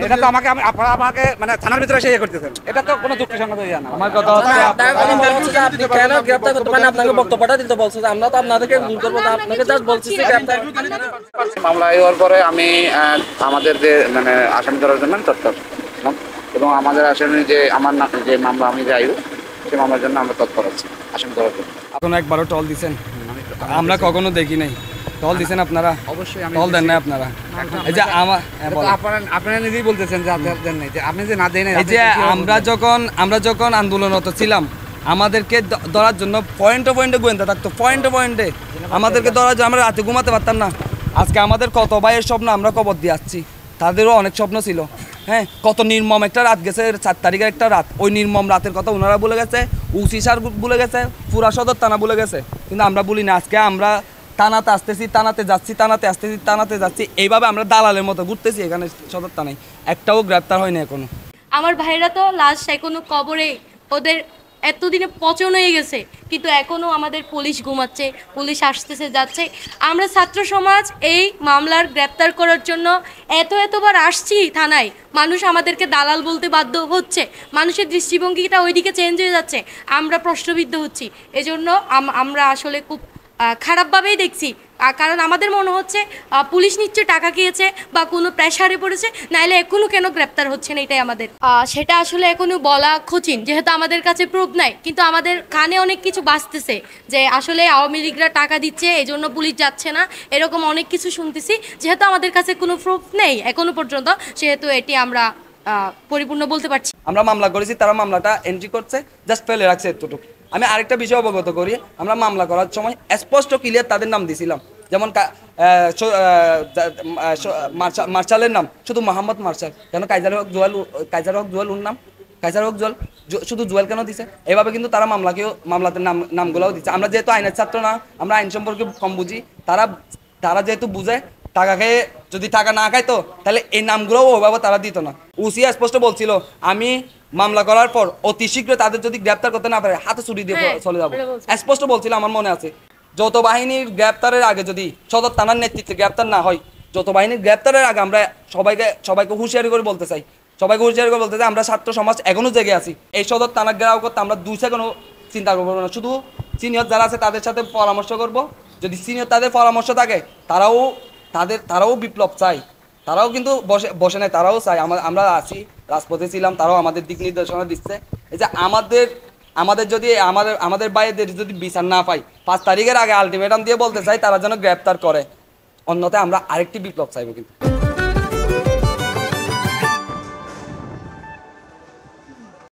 এটা তো আমাকে আপনারা আমাকে মানে থানার ভিতরে এসে করতেছেন, এটা তো কোনো যুক্তিসঙ্গত ইয়া না। আমার কথা হচ্ছে আপনি কেন গ্রেফতার করতে পারেন? আপনাকে বক্তব্যটা দিতে বলছে, আমরা তো আপনাদেরকে ভুল করবো না, আপনাকে জাস্ট বলছি যে গ্রেফতার মামলা হওয়ার পরে আমি আমাদের যে মানে আসামি ধরার জন্য তৎপর এবং আমাদের আসামি যে আমার যে মামলা আমি যাই সেই মামলার জন্য আমরা তৎপর আছি আসামি ধরার জন্য। এখন একবারও টল দিচ্ছেন? আমরা কখনো দেখি নাই। টল দিচ্ছেন আপনারা? অবশ্যই টল দেন না আপনারা। এই যে আপনারা নিজেই বলতেছেন যে দেন নাই, যে আপনি যে না দেন নাই। এই যে আমরা যখন আন্দোলনরত ছিলাম আমাদেরকে ধরার জন্য পয়েন্টে গোয়েন্দা থাকতো, পয়েন্টে আমাদেরকে ধরার জন্য আমরা রাতে ঘুমাতে পারতাম না। আজকে আমাদের কত ভাইয়ের স্বপ্ন আমরা কবর দিয়ে আসছি, তাদেরও অনেক স্বপ্ন ছিল। হ্যাঁ, কত নির্মম একটা রাত গেছে, 4 তারিখের একটা রাত। ওই নির্মম রাতের কথা ওনারা বলে গেছে, উসি স্যার বলে গেছে, পুরা সদর থানা বলে গেছে, কিন্তু আমরা বলি না। আজকে আমরা থানাতে আসতেছি, থানাতে যাচ্ছি, থানাতে আসতেছি, থানাতে যাচ্ছি, এইভাবে আমরা দালালের মতো ঘুরতেছি এখানে সদর থানায়। একটাও গ্রেপ্তার হয়নি এখনো। আমার ভাইরা তো লাস্ট এখনো কবরে, ওদের এতদিনে পচন হয়ে গেছে, কিন্তু এখনও আমাদের পুলিশ ঘুমাচ্ছে, পুলিশ আসতেছে যাচ্ছে। আমরা ছাত্র সমাজ এই মামলার গ্রেপ্তার করার জন্য এতবার আসছি থানায়, মানুষ আমাদেরকে দালাল বলতে বাধ্য হচ্ছে, মানুষের দৃষ্টিভঙ্গিটা ওইদিকে চেঞ্জ হয়ে যাচ্ছে, আমরা প্রশ্নবিদ্ধ হচ্ছি। এজন্য আমরা আসলে খুব খারাপভাবেই দেখছি, কারণ আমাদের মনে হচ্ছে পুলিশ নিশ্চয়ই টাকা খেয়েছে বা কোনো প্রেশারে পড়েছে, নাইলে এখনও কেন গ্রেপ্তার হচ্ছে না, এটাই আমাদের সেটা আসলে এখনও বলা কঠিন, যেহেতু আমাদের কাছে প্রুফ নাই। কিন্তু আমাদের কানে অনেক কিছু বাজতেছে যে আসলে আওয়ামী লীগরা টাকা দিচ্ছে এই জন্য পুলিশ যাচ্ছে না, এরকম অনেক কিছু শুনতেছি। যেহেতু আমাদের কাছে কোনো প্রুফ নেই এখনো পর্যন্ত, সেহেতু এটি আমরা পরিপূর্ণ বলতে পারছি। আমরা মামলা করেছি, তারা মামলাটা এন্ট্রি করছে, জাস্ট ফেলে রাখছে এতটুকু। আমি আরেকটা বিষয় অবগত করি, আমরা মামলা করার সময় স্পষ্ট ক্লিয়ার তাদের নাম দিয়েছিলাম, যেমন মার্শালের নাম শুধু মোহাম্মদ মার্শাল, কেন কাইজার হক জুয়েল ওর নাম কাইজার হক জুয়েল, শুধু জুয়েল কেন দিছে? এভাবে কিন্তু তারা মামলাতে নামগুলোও দিচ্ছে। আমরা যেহেতু আইনের ছাত্র না, আমরা আইন সম্পর্কে কম বুঝি, তারা যেহেতু বুঝে, টাকা খেয়ে যদি টাকা না খাইতো তাহলে এই নামগুলোও ওইভাবে তারা দিত না। ওসি স্পষ্ট বলছিল, আমি মামলা করার পর অতি শীঘ্র তাদের যদি গ্রেপ্তার করতে না পারে হাতে ছুরি দিয়ে চলে যাবো, স্পষ্ট বলছিল, আমার মনে আছে। যৌথ বাহিনীর গ্রেপ্তারের আগে যদি সদর থানার নেতৃত্বে গ্রেপ্তার না হয়, যৌথ বাহিনীর গ্রেপ্তারের আগে আমরা সবাইকে হুঁশিয়ারি করে বলতে চাই, আমরা ছাত্র সমাজ এখনো জেগে আছি। এই সদর থানা ঘেরাও করতে আমরা 2 সেকেন্ডও চিন্তা করবো না, শুধু সিনিয়র যারা আছে তাদের সাথে পরামর্শ করব। যদি সিনিয়র তাদের পরামর্শ থাকে, তারাও বিপ্লব চাই, তারাও কিন্তু বসে নাই, তারাও চাই আমরা আছি, রাজপথে ছিলাম, তারাও আমাদের দিক নির্দেশনা দিচ্ছে। এই যে আমাদের যদি আমাদের বাইরেদের যদি বিচার না পাই, 5 তারিখের আগে আলটিমেটাম দিয়ে বলতে চাই তারা যেন গ্রেপ্তার করে, অন্যথায় আমরা আরেকটি বিপ্লব চাইবো কিন্তু।